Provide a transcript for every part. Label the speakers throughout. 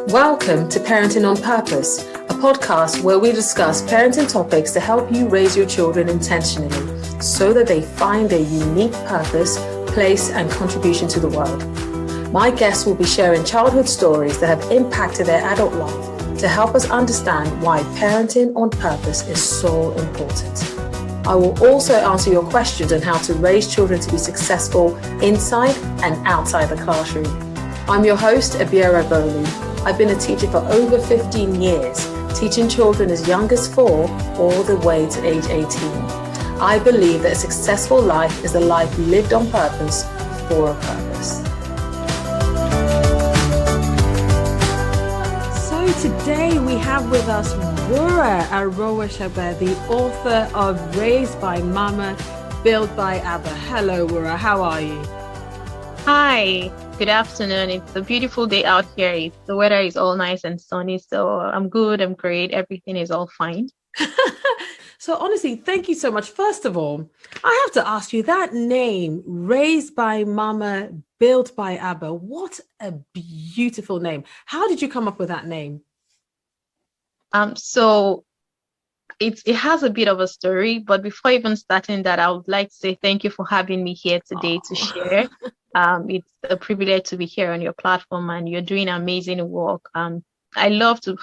Speaker 1: Welcome to Parenting on Purpose, a podcast where we discuss parenting topics to help you raise your children intentionally so that they find their unique purpose, place, and contribution to the world. My guests will be sharing childhood stories that have impacted their adult life to help us understand why parenting on purpose is so important. I will also answer your questions on how to raise children to be successful inside and outside the classroom. I'm your host, Abba Arowosegbe. I've been a teacher for over 15 years, teaching children as young as 4 all the way to age 18. I believe that a successful life is a life lived on purpose for a purpose. So today we have with us Wura Arowosegbe, the author of Raised by Mama, Built by Abba. Hello, Wura. How are you?
Speaker 2: Hi, good afternoon. It's a beautiful day out here. The weather is all nice and sunny, so I'm good, I'm great. Everything is all fine.
Speaker 1: So honestly, thank you so much. First of all, I have to ask you that name, Raised by Mama, Built by Abba. What a beautiful name. How did you come up with that name?
Speaker 2: So it has a bit of a story, but before even starting that, I would like to say thank you for having me here today to share. It's a privilege to be here on your platform, and you're doing amazing work. I love to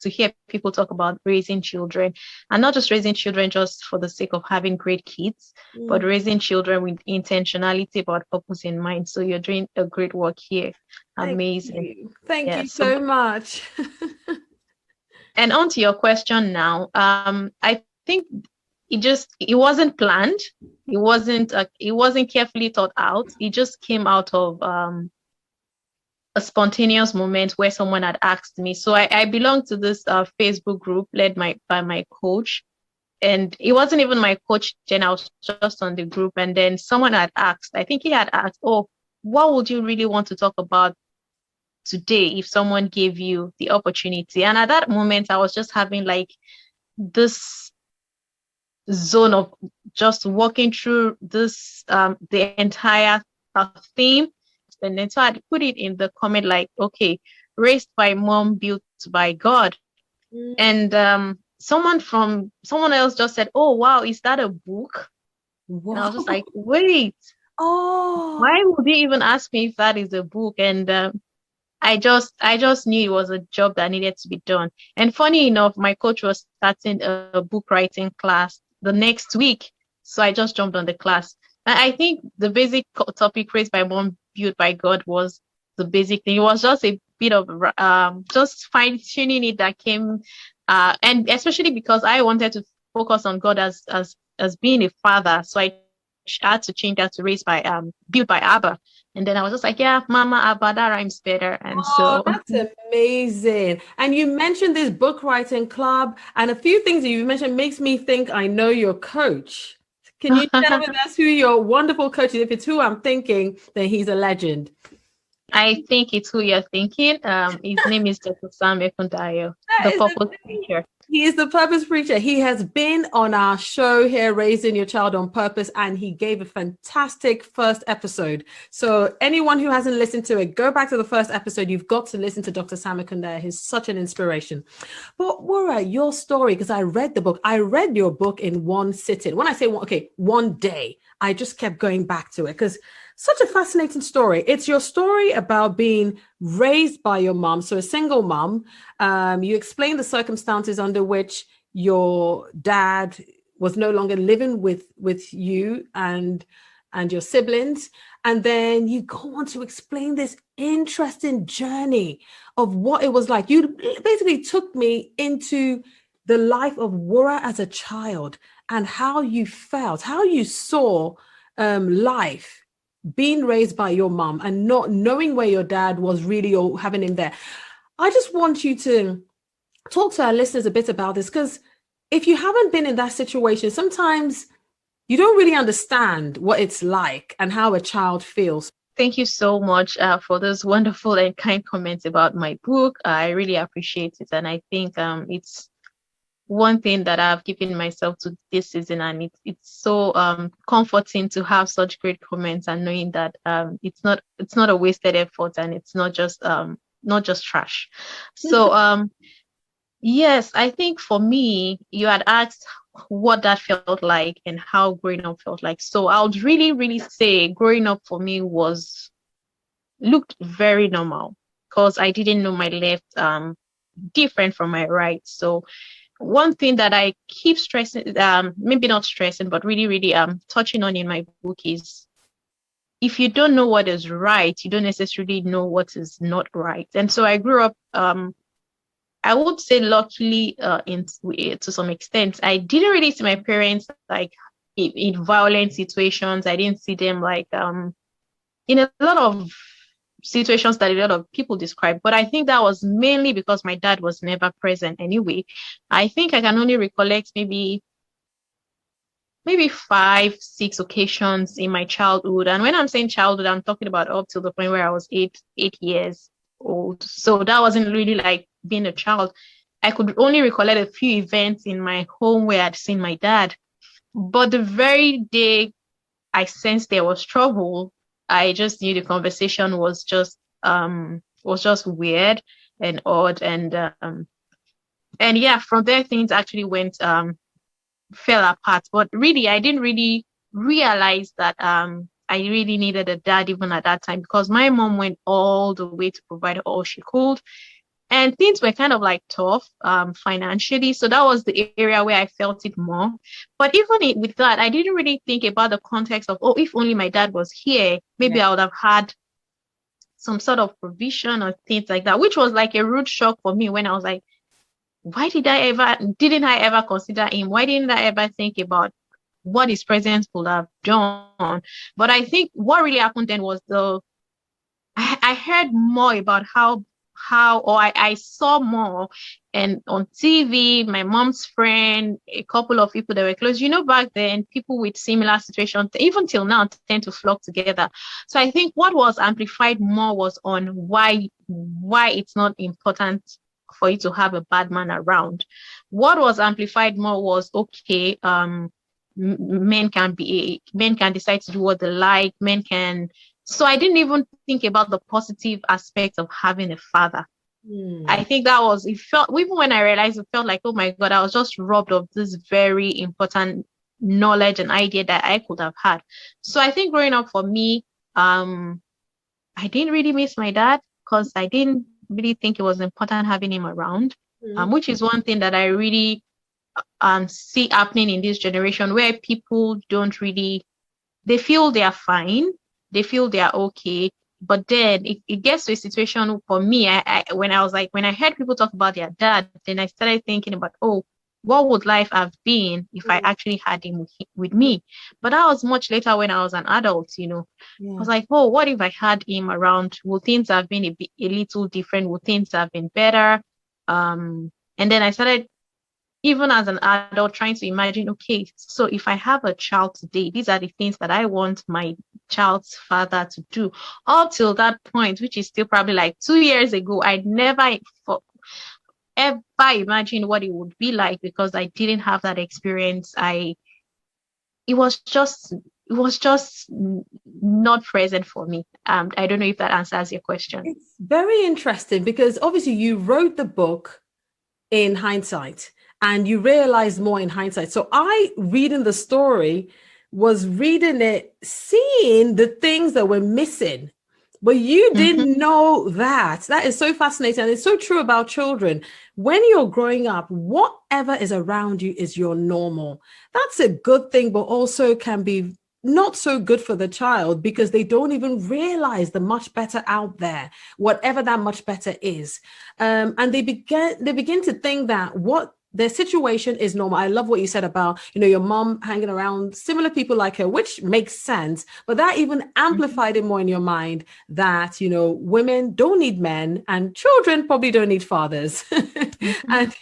Speaker 2: hear people talk about raising children, and not just raising children just for the sake of having great kids, but raising children with intentionality about purpose in mind. So you're doing a great work here. Amazing.
Speaker 1: Thank you so much.
Speaker 2: And on to your question now. I think it wasn't planned. It wasn't carefully thought out. It just came out of a spontaneous moment where someone had asked me. So I belong to this Facebook group led by my coach. And it wasn't even my coach, then I was just on the group. And then someone had asked, I think he had asked, oh, what would you really want to talk about today if someone gave you the opportunity? And at that moment, I was just having like this zone of just walking through this the entire theme. And then so I put it in the comment like, okay, raised by mom, built by God. And someone else just said, oh wow, is that a book? Wow. And I was just like, wait, why would you even ask me if that is a book? And I just knew it was a job that needed to be done. And funny enough, my coach was starting a book writing class the next week. So I just jumped on the class. And I think the basic topic, raised by mom, built by God, was the basic thing. It was just a bit of just fine tuning it that came, and especially because I wanted to focus on God as being a father. So I had to change that to raised by built by Abba. And then I was just like, yeah, Mama Abba, that rhymes better. And so
Speaker 1: that's amazing. And you mentioned this book writing club, and a few things that you mentioned makes me think I know your coach. Can you share with us who your wonderful coach is? If it's who I'm thinking, then he's a legend.
Speaker 2: I think it's who you're thinking. His name is Dr. Sam Ekundayo, the purpose preacher.
Speaker 1: He is the purpose preacher. He has been on our show here, Raising Your Child on Purpose, and he gave a fantastic first episode. So anyone who hasn't listened to it, go back to the first episode. You've got to listen to Dr. Sam Ekundayo. He's such an inspiration. But Wura, your story, because I read the book. I read your book in one sitting. When I say one day, I just kept going back to it because such a fascinating story. It's your story about being raised by your mom, so a single mom. You explain the circumstances under which your dad was no longer living with you and your siblings. And then you go on to explain this interesting journey of what it was like. You basically took me into the life of Wura as a child and how you felt, how you saw life being raised by your mom and not knowing where your dad was really or having him there. I just want you to talk to our listeners a bit about this, because if you haven't been in that situation, sometimes you don't really understand what it's like and how a child feels.
Speaker 2: Thank you so much for those wonderful and kind comments about my book. I really appreciate it. And I think it's one thing that I've given myself to this season, and it's so comforting to have such great comments and knowing that it's not a wasted effort, and it's not just not just trash. So yes, I think for me, you had asked what that felt like and how growing up felt like. So I would really, really say growing up for me looked very normal because I didn't know my left different from my right. So one thing that I keep stressing, maybe not stressing, but really, really touching on in my book is if you don't know what is right, you don't necessarily know what is not right. And so I grew up I would say luckily to some extent. I didn't really see my parents like in violent situations. I didn't see them like in a lot of situations that a lot of people describe. But I think that was mainly because my dad was never present anyway. I think I can only recollect maybe 5, 6 occasions in my childhood. And when I'm saying childhood, I'm talking about up till the point where I was 8 years old. So that wasn't really like being a child. I could only recollect a few events in my home where I'd seen my dad. But the very day I sensed there was trouble, I just knew the conversation was just weird and odd. And yeah, from there things actually went fell apart. But really, I didn't really realize that I really needed a dad even at that time because my mom went all the way to provide all she could. And things were kind of like tough financially. So that was the area where I felt it more. But even with that, I didn't really think about the context of, oh, if only my dad was here, maybe I would have had some sort of provision or things like that, which was like a rude shock for me when I was like, didn't I ever consider him? Why didn't I ever think about what his presence would have done? But I think what really happened then was I heard more about I saw more and on TV, my mom's friend, a couple of people that were close. Back then, people with similar situations, even till now, tend to flock together. So I think what was amplified more was on why it's not important for you to have a bad man around. What was amplified more was, okay, men can decide to do what they like, so I didn't even think about the positive aspect of having a father. I think even when I realized, it felt like, oh my God, I was just robbed of this very important knowledge and idea that I could have had. So I think growing up for me, I didn't really miss my dad because I didn't really think it was important having him around, which is one thing that I really see happening in this generation where people they feel they are fine, they feel they are okay, but then it gets to a situation for me, when I heard people talk about their dad, then I started thinking about, oh, what would life have been if I actually had him with me? But that was much later when I was an adult, I was like, oh, what if I had him around? Would things have been a little different? Would things have been better? And then I started, even as an adult, trying to imagine, okay, so if I have a child today, these are the things that I want my child's father to do. Up till that point, which is still probably like 2 years ago, I'd never ever imagined what it would be like because I didn't have that experience. It was just not present for me. I don't know if that answers your question.
Speaker 1: It's very interesting because obviously you wrote the book in hindsight and you realize more in hindsight. So I, reading the story, was reading it, seeing the things that were missing, but you didn't know that. That is so fascinating. And it's so true about children. When you're growing up, whatever is around you is your normal. That's a good thing, but also can be not so good for the child because they don't even realize the much better out there, whatever that much better is. And they begin to think that what their situation is normal. I love what you said about, your mom hanging around similar people like her, which makes sense. But that even amplified it more in your mind that, women don't need men and children probably don't need fathers. And,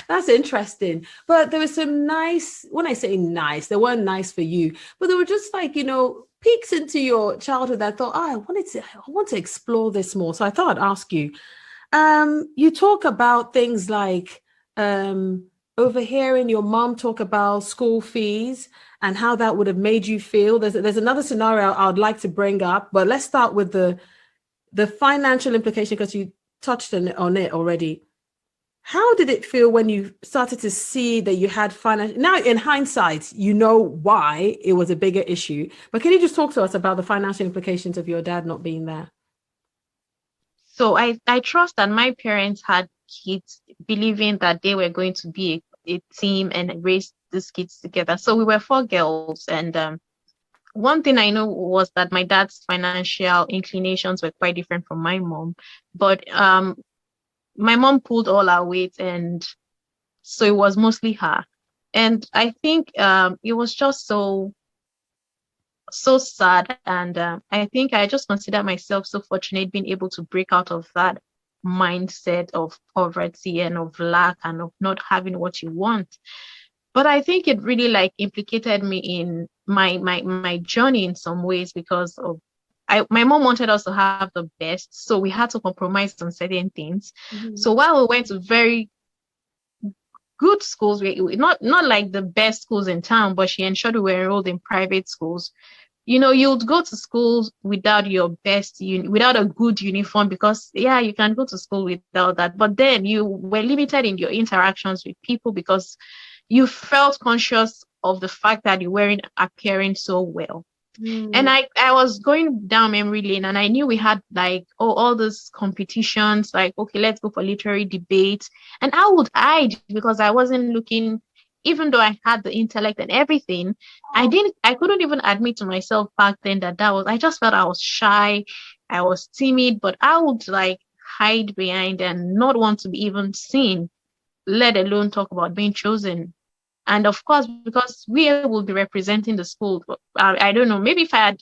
Speaker 1: that's interesting. But there was some nice, when I say nice, they weren't nice for you, but they were just like, peeks into your childhood that I thought, I want to explore this more. So I thought I'd ask you, you talk about things like, overhearing your mom talk about school fees and how that would have made you feel. There's another scenario I'd like to bring up, but let's start with the financial implication, because you touched on it already. How did it feel when you started to see that you had financial? Now, in hindsight, you know why it was a bigger issue. But can you just talk to us about the financial implications of your dad not being there?
Speaker 2: So I trust that my parents had kids believing that they were going to be a team and raise these kids together. So we were four girls, and one thing I know was that my dad's financial inclinations were quite different from my mom. But my mom pulled all our weight, and so it was mostly her. And I think it was just so sad. And I think I just consider myself so fortunate being able to break out of that mindset of poverty and of lack and of not having what you want. But I think it really like implicated me in my journey in some ways, because of my mom wanted us to have the best, so we had to compromise on certain things.
Speaker 1: Mm-hmm.
Speaker 2: So while we went to very good schools, we not like the best schools in town, but she ensured we were enrolled in private schools. You'd go to school without your without a good uniform, because yeah, you can go to school without that, but then you were limited in your interactions with people because you felt conscious of the fact that you weren't appearing so well. And I was going down memory lane, and I knew we had like all these competitions, like, okay, let's go for literary debate. And I would hide because I wasn't looking, even though I had the intellect and everything, I couldn't even admit to myself back then I just felt I was shy, I was timid, but I would like hide behind and not want to be even seen, let alone talk about being chosen. And of course, because we will be representing the school, I don't know, maybe if I had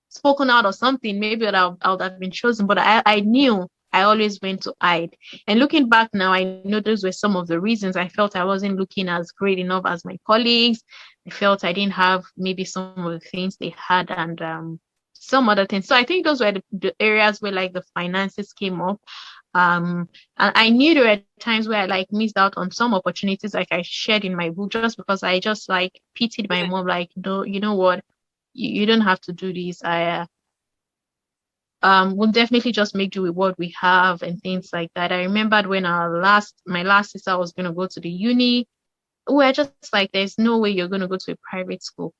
Speaker 2: spoken out or something, maybe I would have been chosen. But I knew I always went to hide. And looking back now, I know those were some of the reasons I felt I wasn't looking as great enough as my colleagues. I felt I didn't have maybe some of the things they had, and some other things. So I think those were the areas where like the finances came up. And I knew there were times where I like missed out on some opportunities, like I shared in my book, just because I just like pitied my mom, like, no, you know what, you don't have to do this. I we'll definitely just make do with what we have and things like that. I remembered when my last sister was going to go to the uni, we're just like, there's no way you're going to go to a private school.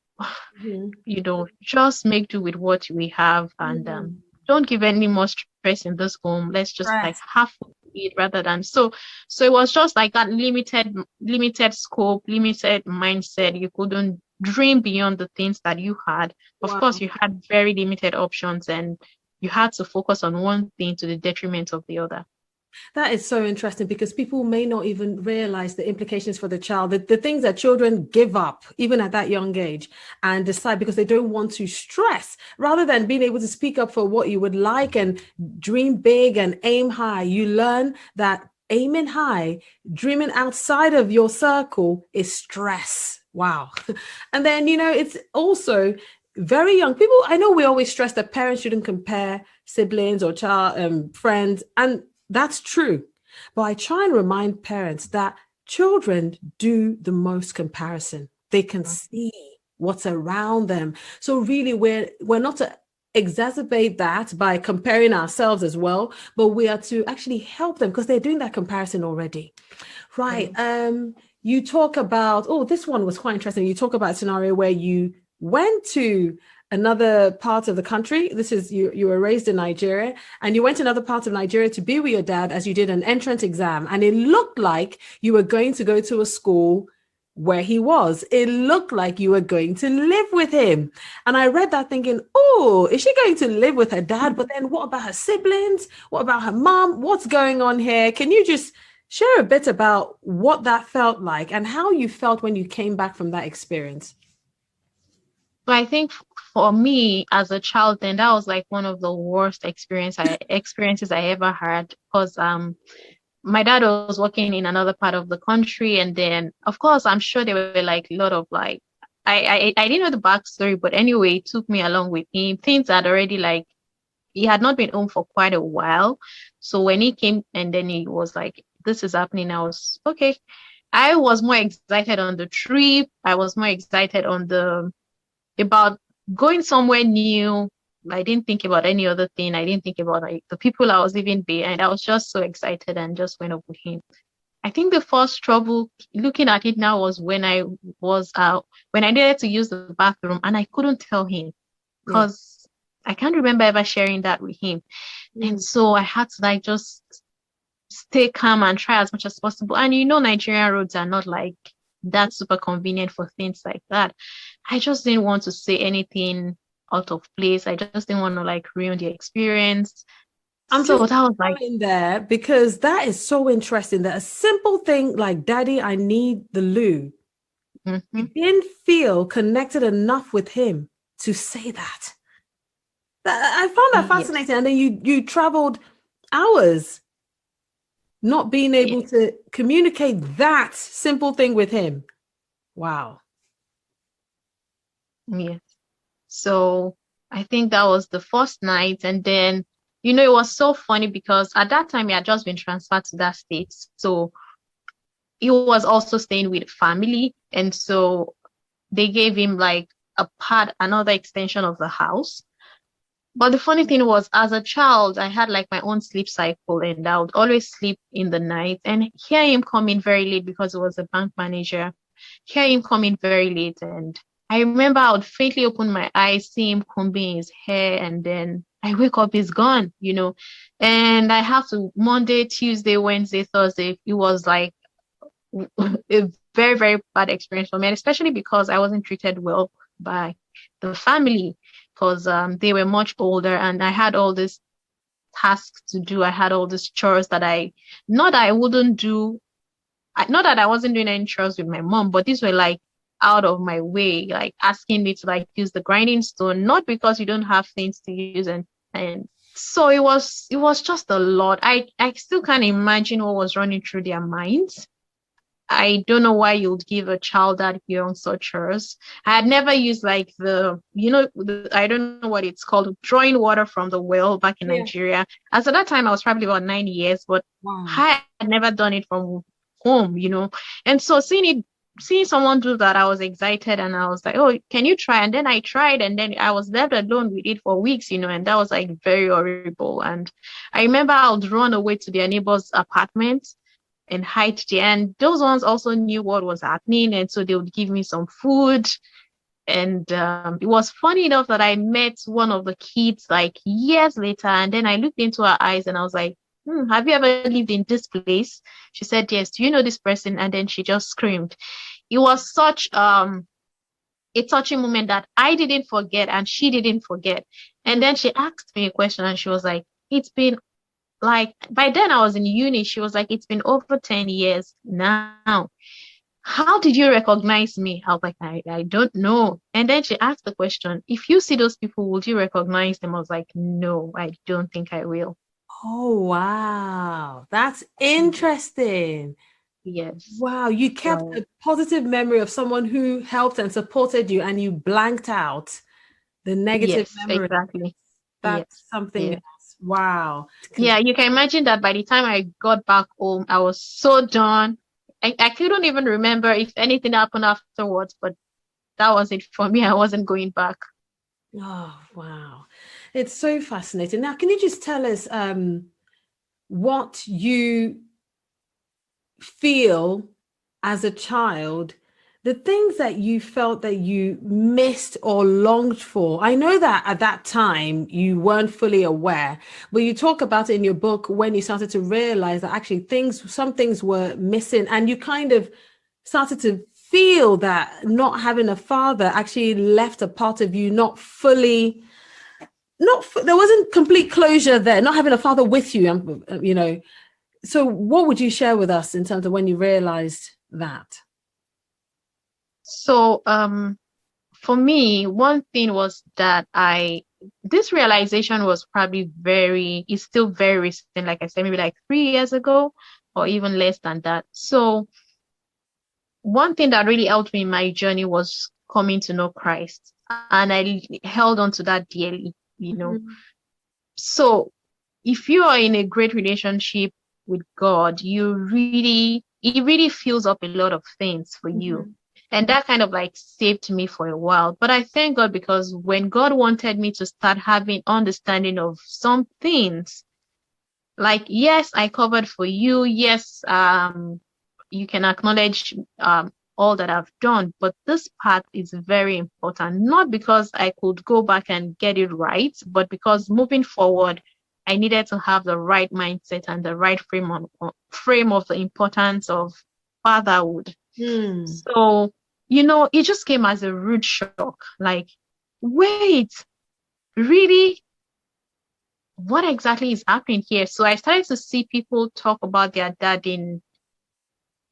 Speaker 2: Just make do with what we have, and don't give any more stress in this home. Let's just like have it rather than so it was just like that limited scope, limited mindset. You couldn't dream beyond the things that you had. Of course, you had very limited options, and you had to focus on one thing to the detriment of the other.
Speaker 1: That is so interesting, because people may not even realize the implications for the child, the things that children give up, even at that young age, and decide because they don't want to stress, rather than being able to speak up for what you would like and dream big and aim high. You learn that aiming high, dreaming outside of your circle is stress. Wow. And then, it's also very young people. I know we always stress that parents shouldn't compare siblings or child friends, and that's true. But I try and remind parents that children do the most comparison. They can see what's around them. So really, we're not to exacerbate that by comparing ourselves as well, but we are to actually help them, because they're doing that comparison already. Right. You talk about, this one was quite interesting. You talk about a scenario where you went to another part of the country. This is you were raised in Nigeria, and you went to another part of Nigeria to be with your dad as you did an entrance exam. And it looked like you were going to go to a school where he was. It looked like you were going to live with him. And I read that thinking, is she going to live with her dad? But then what about her siblings? What about her mom? What's going on here? Can you just share a bit about what that felt like and how you felt when you came back from that experience?
Speaker 2: But I think for me as a child, then that was like one of the worst experiences I ever had, because my dad was working in another part of the country, and then of course I'm sure there were like a lot of like I didn't know the backstory, but anyway, he took me along with him. Things had already like he had not been home for quite a while, so when he came and then he was like, "This is happening," I was okay. I was more excited on the trip. I was more excited about going somewhere new, I didn't think about any other thing. I didn't think about like the people I was living behind. I was just so excited and just went up with him. I think the first trouble looking at it now was when I was out, when I needed to use the bathroom and I couldn't tell him
Speaker 1: Yeah.
Speaker 2: because I can't remember ever sharing that with him. And so I had to like just stay calm and try as much as possible. And Nigerian roads are not like that super convenient for things like that. I just didn't want to say anything out of place. I just didn't want to like ruin the experience.
Speaker 1: I'm
Speaker 2: So
Speaker 1: just
Speaker 2: that was like
Speaker 1: in there because that is so interesting that a simple thing like, Daddy, I need the loo. You didn't feel connected enough with him to say that. I found that
Speaker 2: yes,
Speaker 1: fascinating. And then you traveled hours not being able
Speaker 2: yes,
Speaker 1: to communicate that simple thing with him. Wow.
Speaker 2: yes. So I think that was the first night. And then, it was so funny because at that time he had just been transferred to that state. So he was also staying with family. And so they gave him like another extension of the house. But the funny thing was, as a child, I had like my own sleep cycle and I would always sleep in the night and hear him come in very late because he was a bank manager. Hear him come in very late. And I remember I would faintly open my eyes, see him combing his hair, and then I wake up, he's gone, And I have to Monday, Tuesday, Wednesday, Thursday. It was like a very, very bad experience for me, and especially because I wasn't treated well by the family because they were much older and I had all these tasks to do. I had all these chores that not that I wouldn't do, not that I wasn't doing any chores with my mom, but these were like out of my way, like asking me to like use the grinding stone, not because you don't have things to use and so it was just a lot. I still can't imagine what was running through their minds. I don't know why you'd give a child that young such chores. I had never used like I don't know what it's called, drawing water from the well back in
Speaker 1: Yeah.
Speaker 2: Nigeria. As at that time, I was probably about 9 years, but
Speaker 1: Wow.
Speaker 2: I had never done it from home, And so seeing someone do that, I was excited and I was like, oh, can you try? And then I tried and then I was left alone with it for weeks, and that was like very horrible. And I remember I would run away to their neighbor's apartment and hide there. And those ones also knew what was happening. And so they would give me some food. And it was funny enough that I met one of the kids like years later. And then I looked into her eyes and I was like, have you ever lived in this place? She said, yes. Do you know this person? And then she just screamed. It was such a touching moment that I didn't forget and she didn't forget. And then she asked me a question and she was like, it's been like, by then I was in uni. She was like, it's been over 10 years now. How did you recognize me? I was like, I don't know. And then she asked the question, if you see those people, would you recognize them? I was like, no, I don't think I will.
Speaker 1: Oh, wow. That's interesting.
Speaker 2: Yes.
Speaker 1: Wow. You kept a positive memory of someone who helped and supported you and you blanked out the negative
Speaker 2: Yes,
Speaker 1: memory.
Speaker 2: exactly.
Speaker 1: That's
Speaker 2: Yes.
Speaker 1: something
Speaker 2: Yes.
Speaker 1: else. Wow.
Speaker 2: Yeah, you can imagine that by the time I got back home, I was so done. I couldn't even remember if anything happened afterwards, but that was it for me. I wasn't going back.
Speaker 1: Oh, wow. It's so fascinating. Now, can you just tell us what you feel as a child, the things that you felt that you missed or longed for? I know that at that time you weren't fully aware, but you talk about it in your book when you started to realize that actually some things were missing, and you kind of started to feel that not having a father actually left a part of you not fully, there wasn't complete closure there, not having a father with you. So what would you share with us in terms of when you realized that?
Speaker 2: So, for me, one thing was that this realization was probably it's still very recent, like I said, maybe like 3 years ago or even less than that. So one thing that really helped me in my journey was coming to know Christ. And I held on to that dearly. So if you are in a great relationship with God, it really fills up a lot of things for you. And that kind of like saved me for a while. But I thank God, because when God wanted me to start having understanding of some things, like, yes, I covered for you. Yes, you can acknowledge all that I've done, but this part is very important, not because I could go back and get it right, but because moving forward, I needed to have the right mindset and the right frame of the importance of fatherhood. So, it just came as a rude shock. Like, wait, really? What exactly is happening here? So I started to see people talk about their dad in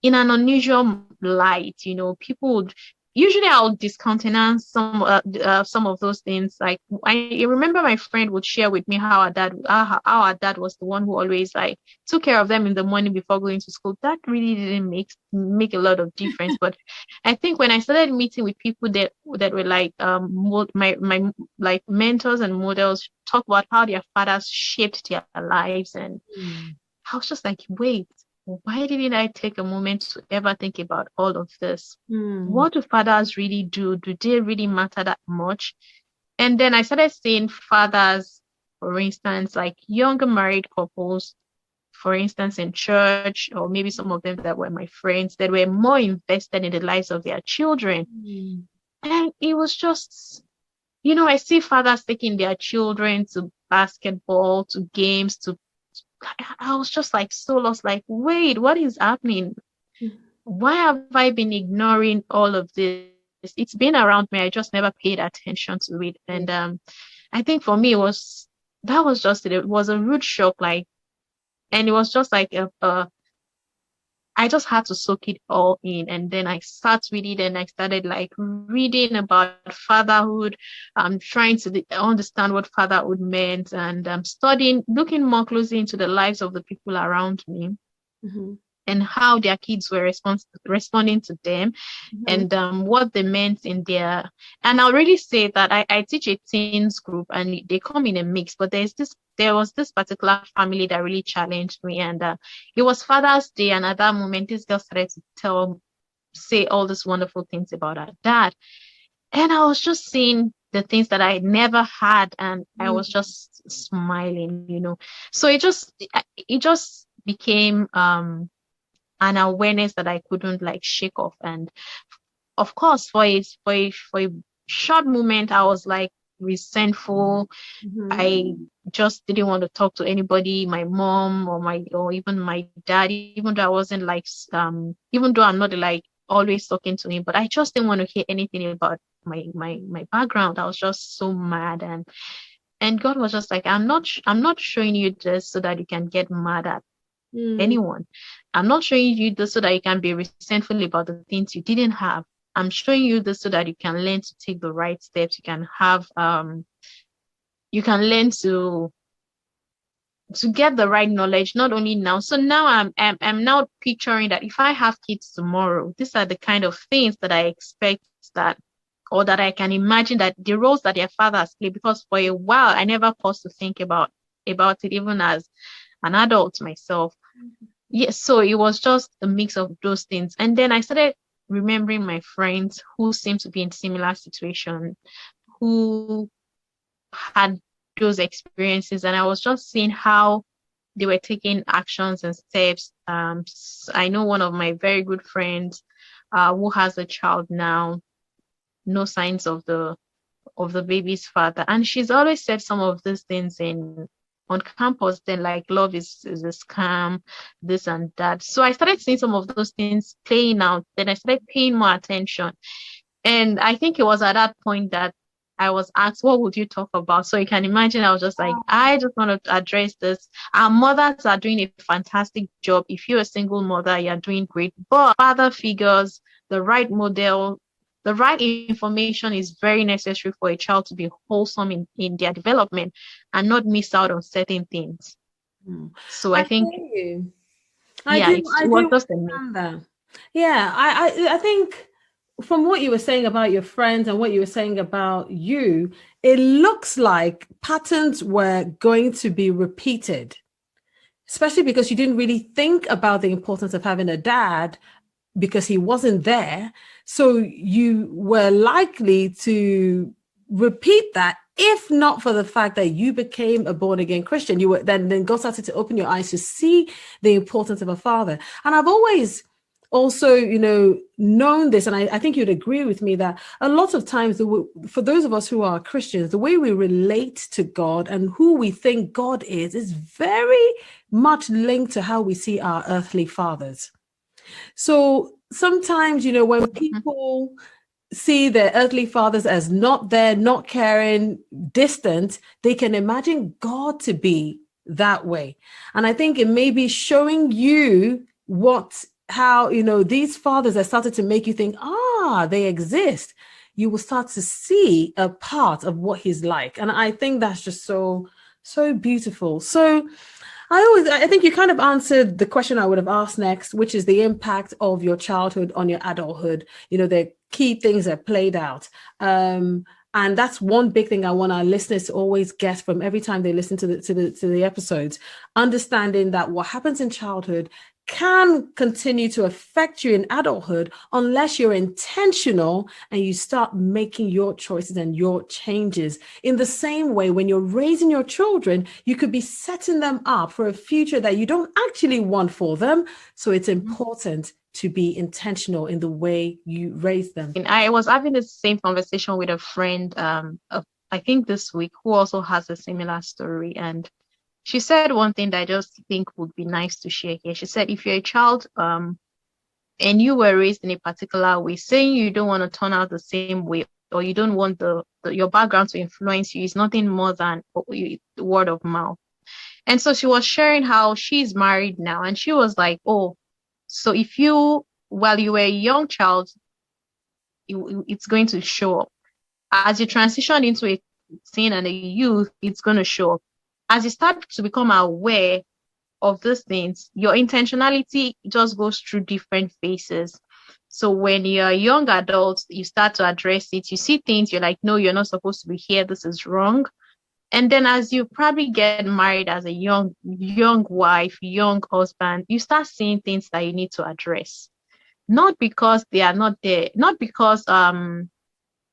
Speaker 2: an unusual light. People would usually, I'll discountenance some of those things. Like, I remember my friend would share with me how our dad was the one who always like took care of them in the morning before going to school. That really didn't make a lot of difference. But I think when I started meeting with people that were like my like mentors and models, talk about how their fathers shaped their lives, and I was just like, wait, why didn't I take a moment to ever think about all of this? What do fathers really do? Do they really matter that much? And then I started seeing fathers, for instance, like younger married couples, for instance, in church, or maybe some of them that were my friends, that were more invested in the lives of their children. And it was just, I see fathers taking their children to basketball, to games, I was just like so lost, like, wait, what is happening? Why have I been ignoring all of this? It's been around me. I just never paid attention to it. And I think for me, that was just it. It was a rude shock, like, and it was just like I just had to soak it all in. And then I sat with it and I started like reading about fatherhood, trying to understand what fatherhood meant, and looking more closely into the lives of the people around me. And how their kids were responding to them, and what they meant in their. And I'll really say that I teach a teens group, and they come in a mix, but there was this particular family that really challenged me, and it was Father's Day, and at that moment this girl started to say all these wonderful things about her dad, and I was just seeing the things that I never had, and I was just smiling. So it just became an awareness that I couldn't like shake off. And of course, for a short moment, I was like resentful. I just didn't want to talk to anybody, my mom or even my dad, even though I wasn't like even though I'm not like always talking to him, but I just didn't want to hear anything about my background. I was just so mad, and God was just like, I'm not showing you this so that you can get mad at anyone. I'm not showing you this so that you can be resentful about the things you didn't have. I'm showing you this so that you can learn to take the right steps. You can have you can learn to get the right knowledge, not only now. So now I'm now picturing that if I have kids tomorrow, these are the kind of things that I expect or that I can imagine that the roles that their fathers play, because for a while I never paused to think about it, even as an adult myself. Yes, so it was just a mix of those things. And then I started remembering my friends who seemed to be in similar situation, who had those experiences, and I was just seeing how they were taking actions and steps. I know one of my very good friends who has a child now, no signs of the baby's father, and she's always said some of these things on campus, then like love is a scam, this and that. So I started seeing some of those things playing out. Then I started paying more attention. And I think it was at that point that I was asked, what would you talk about? So you can imagine, I was just like, I just want to address this. Our mothers are doing a fantastic job. If you're a single mother, you're doing great. But father figures, the right model, the right information is very necessary for a child to be wholesome in their development and not miss out on certain things. So I think,
Speaker 1: it was just a mix. Yeah, I think from what you were saying about your friends and what you were saying about you, it looks like patterns were going to be repeated, especially because you didn't really think about the importance of having a dad because he wasn't there. So you were likely to repeat that, if not for the fact that you became a born again Christian. You were then God started to open your eyes to see the importance of a father. And I've always also, known this, and I think you'd agree with me that a lot of times, for those of us who are Christians, the way we relate to God and who we think God is very much linked to how we see our earthly fathers. So sometimes, when people see their earthly fathers as not there, not caring, distant, they can imagine God to be that way. And I think it may be showing you how these fathers that started to make you think, they exist. You will start to see a part of what he's like. And I think that's just so beautiful. So I think you kind of answered the question I would have asked next, which is the impact of your childhood on your adulthood. The key things that played out. And that's one big thing I want our listeners to always get from every time they listen to the episodes, understanding that what happens in childhood can continue to affect you in adulthood unless you're intentional and you start making your choices and your changes. In the same way, when you're raising your children, you could be setting them up for a future that you don't actually want for them. So it's important to be intentional in the way you raise them.
Speaker 2: And I was having the same conversation with a friend, I think this week, who also has a similar story. And she said one thing that I just think would be nice to share here. She said, if you're a child and you were raised in a particular way, saying you don't want to turn out the same way, or you don't want your background to influence you, is nothing more than word of mouth. And so she was sharing how she's married now. And she was like, so if while you were a young child, it's going to show up. As you transition into a teen and a youth, it's going to show up. As you start to become aware of these things, your intentionality just goes through different phases. So when you're a young adult, you start to address it. You see things, you're like, no, you're not supposed to be here. This is wrong. And then as you probably get married as a young wife, young husband, you start seeing things that you need to address. Not because they are not there, not because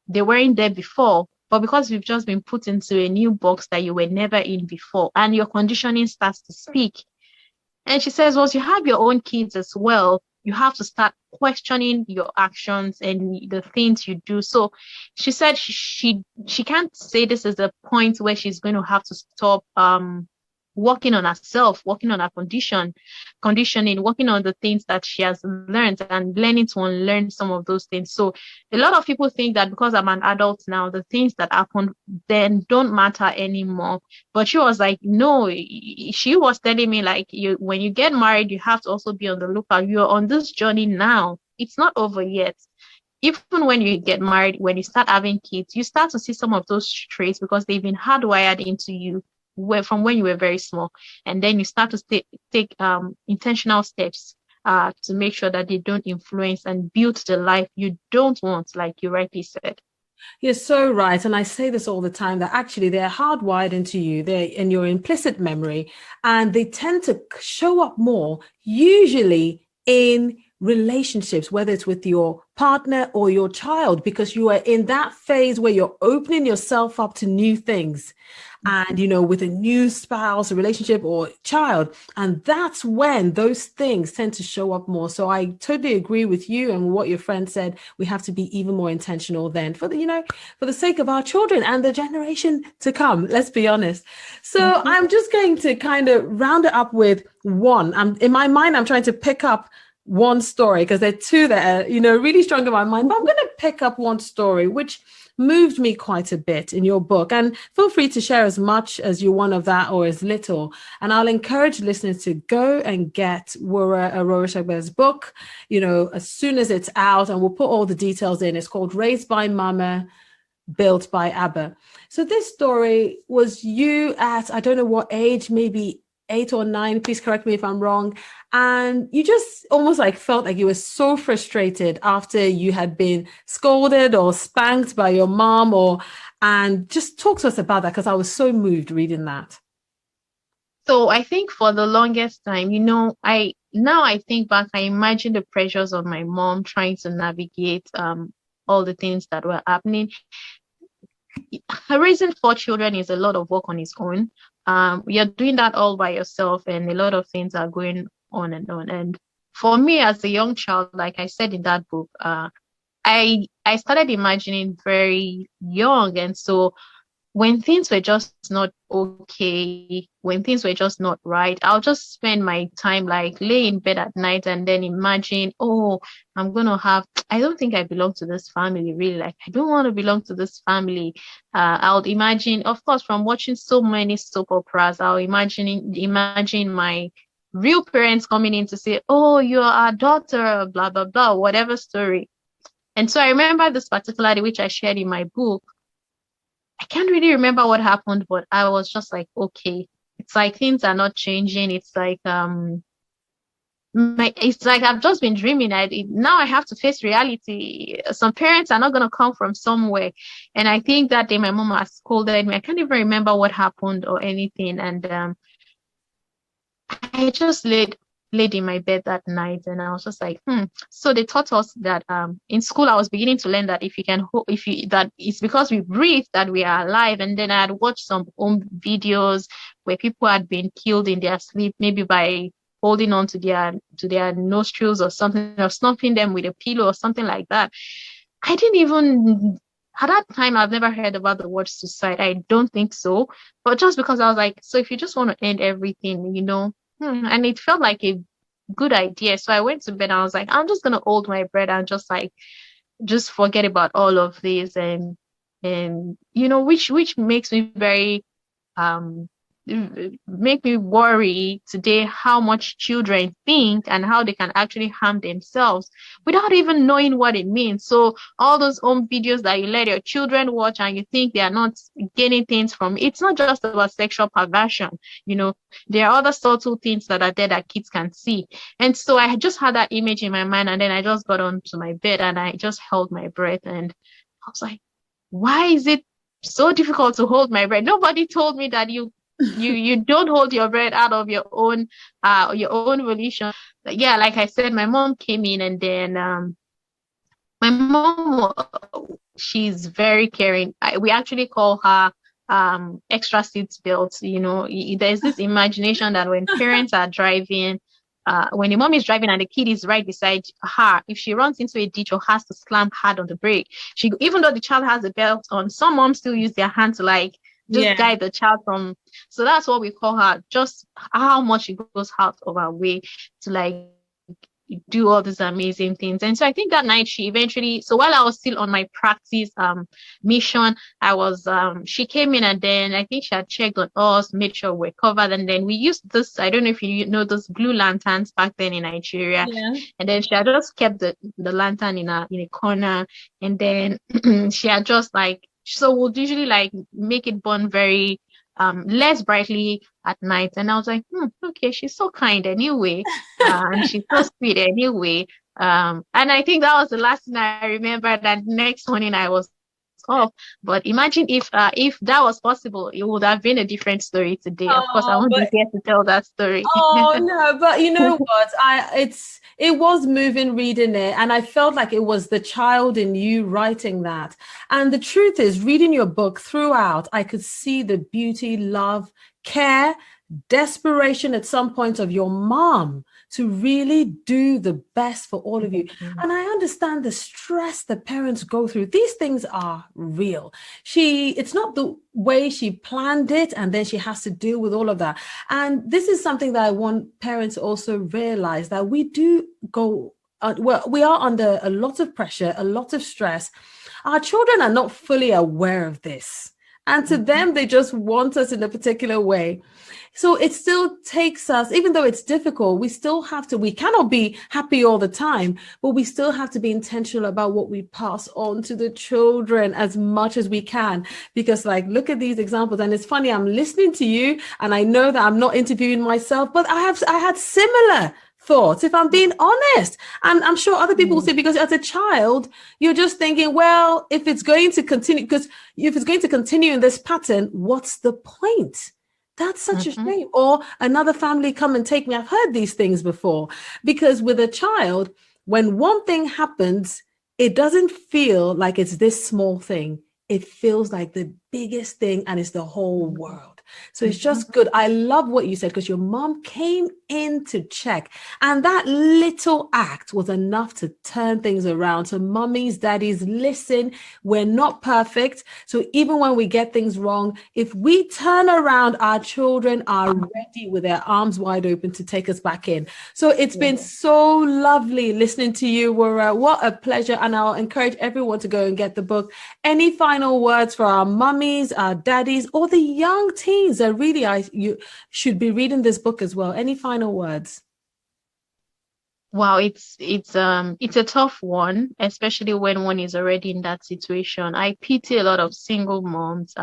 Speaker 2: they weren't there before, but because you've just been put into a new box that you were never in before, and your conditioning starts to speak. And she says, once you have your own kids as well, you have to start questioning your actions and the things you do. So she said she can't say this is a point where she's going to have to stop working on herself, working on her conditioning, working on the things that she has learned and learning to unlearn some of those things. So a lot of people think that because I'm an adult now, the things that happen then don't matter anymore. But she was like, no, she was telling me, like, when you get married, you have to also be on the lookout. You're on this journey now. It's not over yet. Even when you get married, when you start having kids, you start to see some of those traits because they've been hardwired into you from when you were very small. And then you start to take intentional steps to make sure that they don't influence and build the life you don't want, like you rightly said.
Speaker 1: You're so right. And I say this all the time, that actually they're hardwired into you. They're in your implicit memory, and they tend to show up more, usually in relationships, whether it's with your partner or your child, because you are in that phase where you're opening yourself up to new things. And, with a new spouse, a relationship or child. And that's when those things tend to show up more. So I totally agree with you and what your friend said. We have to be even more intentional then for the sake of our children and the generation to come. Let's be honest. So I'm just going to kind of round it up with one. In my mind, I'm trying to pick up one story because there are two that are, really strong in my mind. But I'm going to pick up one story, which moved me quite a bit in your book. And feel free to share as much as you want of that or as little. And I'll encourage listeners to go and get Wura Arowosegbe's book, as soon as it's out. And we'll put all the details in. It's called Raised by Mama, Built by Abba. So this story was you at, I don't know what age, maybe 8 or 9, please correct me if I'm wrong. And you just almost like felt like you were so frustrated after you had been scolded or spanked by your mom, and just talk to us about that, because I was so moved reading that.
Speaker 2: So I think for the longest time, I think back, I imagine the pressures of my mom trying to navigate all the things that were happening. Raising four children is a lot of work on its own. You're doing that all by yourself, and a lot of things are going on and on. And for me, as a young child, like I said in that book, I started imagining very young, and so when things were just not okay, when things were just not right, I'll just spend my time like lay in bed at night and then imagine, oh, I don't think I belong to this family, really. Like, I don't want to belong to this family. I'll imagine, of course, from watching so many soap operas, I'll imagine my real parents coming in to say, oh, you're our daughter, blah, blah, blah, whatever story. And so I remember this particular day, which I shared in my book. I can't really remember what happened, but I was just like, okay, it's like things are not changing. It's like I've just been dreaming. Now I have to face reality. Some parents are not gonna come from somewhere, and I think that day my mom has scolded me. I can't even remember what happened or anything, and I just laid in my bed that night, and I was just like, So they taught us that in school I was beginning to learn that that it's because we breathe that we are alive. And then I had watched some home videos where people had been killed in their sleep, maybe by holding on to their nostrils or something, or snuffing them with a pillow or something like that. I didn't even At that time, I've never heard about the word suicide. I don't think so. But just because I was like, so if you just want to end everything, and it felt like a good idea. So I went to bed and I was like, I'm just going to hold my breath and just forget about all of this. Which makes me very, make me worry today how much children think and how they can actually harm themselves without even knowing what it means. So all those home videos that you let your children watch and you think they are not gaining things from it's not just about sexual perversion. There are other subtle things that are there that kids can see. And so I just had that image in my mind, and then I just got onto my bed and I just held my breath, and I was like, why is it so difficult to hold my breath? Nobody told me that you don't hold your breath out of your own volition. Yeah, like I said, my mom came in, and then my mom, she's very caring. We actually call her extra seat belt. There's this imagination that when parents are driving, when the mom is driving and the kid is right beside her, if she runs into a ditch or has to slam hard on the brake, even though the child has a belt on, some moms still use their hand to guide the child from. So that's what we call her, just how much she goes out of her way to do all these amazing things. And so I think that night so while I was still on my practice mission, she came in, and then I think she had checked on us, made sure we're covered, and then we used this, I don't know if you know those blue lanterns back then in Nigeria.
Speaker 1: Yeah.
Speaker 2: And then she had just kept the lantern in a corner, and then she had just so we'll usually make it burn very less brightly at night. And I was like, okay, she's so kind anyway, and she's so sweet anyway. And I think that was the last thing I remember. That next morning I was off. But imagine if that was possible, it would have been a different story today. Of course, I won't be here to tell that story.
Speaker 1: Oh no, but you know what? It was moving reading it, and I felt like it was the child in you writing that. And the truth is, reading your book throughout, I could see the beauty, love, care, desperation at some point of your mom to really do the best for all of you. And I understand the stress that parents go through. These things are real. It's not the way she planned it, and then she has to deal with all of that. And this is something that I want parents to also realize, that we do go, we are under a lot of pressure, a lot of stress. Our children are not fully aware of this. And to them, they just want us in a particular way. So it still takes us, even though it's difficult, we cannot be happy all the time, but we still have to be intentional about what we pass on to the children as much as we can. Because look at these examples. And it's funny, I'm listening to you and I know that I'm not interviewing myself, but I had similar thoughts, if I'm being honest. And I'm sure other people will say, because as a child, you're just thinking, well, if it's going to continue in this pattern, what's the point? That's such a shame. Or another family come and take me. I've heard these things before, because with a child, when one thing happens, it doesn't feel like it's this small thing. It feels like the biggest thing, and it's the whole world. So it's just good. I love what you said, because your mom came in to check, and that little act was enough to turn things around. So mummies, daddies, listen, we're not perfect. So even when we get things wrong, if we turn around, our children are ready with their arms wide open to take us back in. So it's been so lovely listening to you, Wura. What a pleasure. And I'll encourage everyone to go and get the book. Any final words for our mummies, our daddies, or the young teens that really you should be reading this book as well? Any final words?
Speaker 2: Wow, it's a tough one, especially when one is already in that situation. I pity a lot of single moms.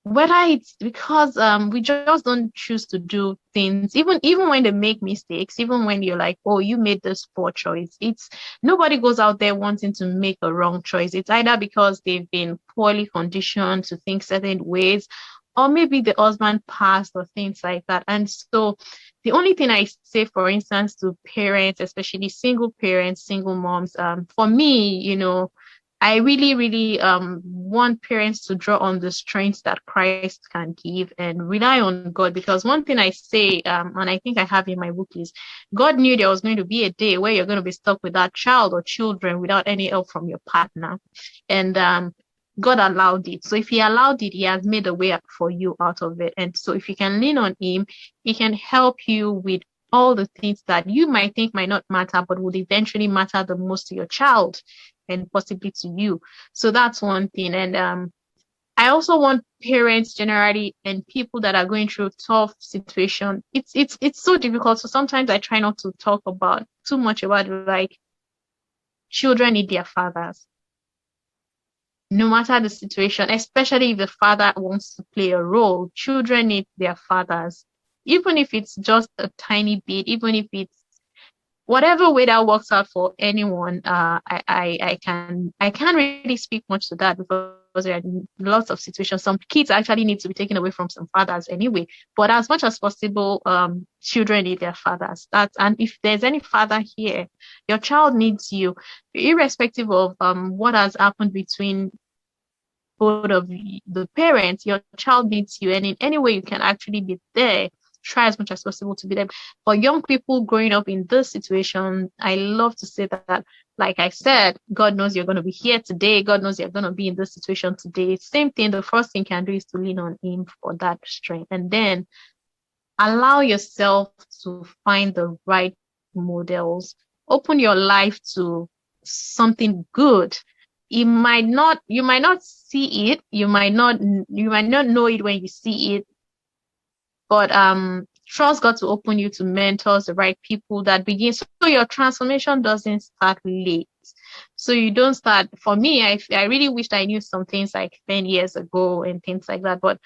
Speaker 2: Whether it's because we just don't choose to do things, even when they make mistakes, even when you're like, oh, you made this poor choice. It's nobody goes out there wanting to make a wrong choice. It's either because they've been poorly conditioned to think certain ways, or maybe the husband passed, or things like that. And so the only thing I say, for instance, to parents, especially single parents, single moms, for me, I really, really want parents to draw on the strength that Christ can give and rely on God. Because one thing I say, and I think I have in my book, is God knew there was going to be a day where you're going to be stuck with that child or children without any help from your partner. And God allowed it. So if he allowed it, he has made a way up for you out of it. And so if you can lean on him, he can help you with all the things that you might think might not matter, but would eventually matter the most to your child and possibly to you. So that's one thing. And I also want parents generally and people that are going through tough situation. It's so difficult. So sometimes I try not to talk about too much about it, like children need their fathers. No matter the situation, especially if the father wants to play a role, children need their fathers. Even if it's just a tiny bit, even if it's whatever way that works out for anyone, I can't really speak much to that, because there are lots of situations. Some kids actually need to be taken away from some fathers anyway. But as much as possible, children need their fathers. And if there's any father here, your child needs you, irrespective of what has happened between both of the parents. Your child needs you, and in any way you can actually be there. Try as much as possible to be there. For young people growing up in this situation, I love to say that, like I said, God knows you're going to be here today. God knows you're going to be in this situation today. Same thing. The first thing you can do is to lean on him for that strength, and then allow yourself to find the right models. Open your life to something good. You might not see it. You might not know it when you see it. But trust God to open you to mentors, the right people that begin. So your transformation doesn't start late. So you don't start. For me, I really wished I knew some things like 10 years ago and things like that. But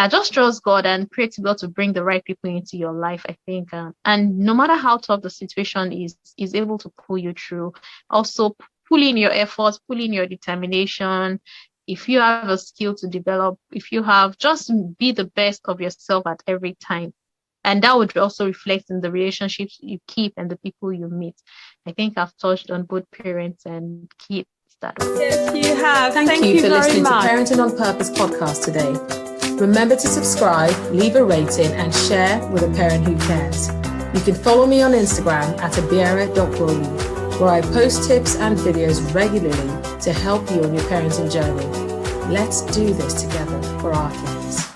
Speaker 2: just trust God and pray to God to bring the right people into your life, I think. And no matter how tough the situation is able to pull you through. Also, pull in your efforts, pull in your determination. If you have a skill to develop, just be the best of yourself at every time. And that would also reflect in the relationships you keep and the people you meet. I think I've touched on both parents and kids that way.
Speaker 1: Yes, you have. Thank you for listening to Parenting on Purpose podcast today. Remember to subscribe, leave a rating, and share with a parent who cares. You can follow me on Instagram at abiara.broly, where I post tips and videos regularly to help you on your parenting journey. Let's do this together for our kids.